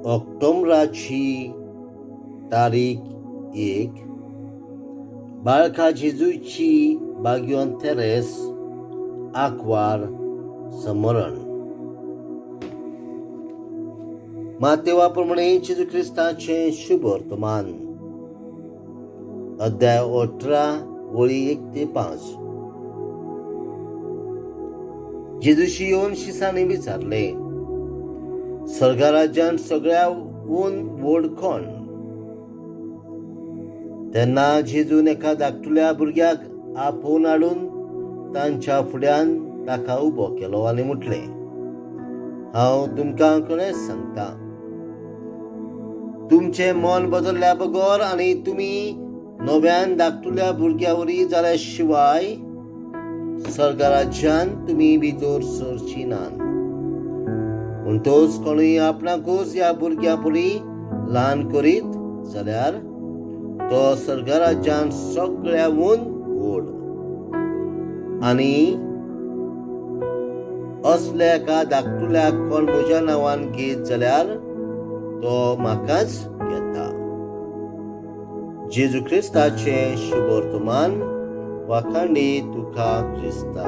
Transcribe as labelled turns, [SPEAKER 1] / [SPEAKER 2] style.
[SPEAKER 1] ऑक्टोबराची तारीख 1 बाळका जेजूची बागयोन थेरेस आंकवार समरण. मातेवा प्रमाणे जेजू ख्रिस्ताचे शुभ वर्तमान. अध्याय 18 वळी 1 ते 5. जेजूशी येऊन शिसांनी विचारले, स्वर्गा राज्यान सगळ्याहून व्हड कोण? तेन्ना जेजून एका धाकटुल्या भुरग्याक आपोवन हाडून तांच्या फुड्यान ताका उबो केलो आनी म्हटले, हांव तुमकां खरेंच सांगता, तुमचें मन बदल्ल्या बगर आनी तुमी नव्यान धाकटुल्या भुरग्यावरी जाल्या शिवाय स्वर्गा राज्यान तुमी भितर सरची नात. म्हणटोच कोणूय आपणाकूच ह्या भुरग्या परी ल्हान करीत जाल्यार तो स्वर्गा राज्यान सगळ्याहून व्हड. आनी असल्या एका धाकटुल्याक कोण म्हज्या नांवान घेत जाल्यार तो म्हाकाच घेता. जेजू ख्रिस्ताचे शुभ वर्तमान. वाखाणी तुका ख्रिस्ता.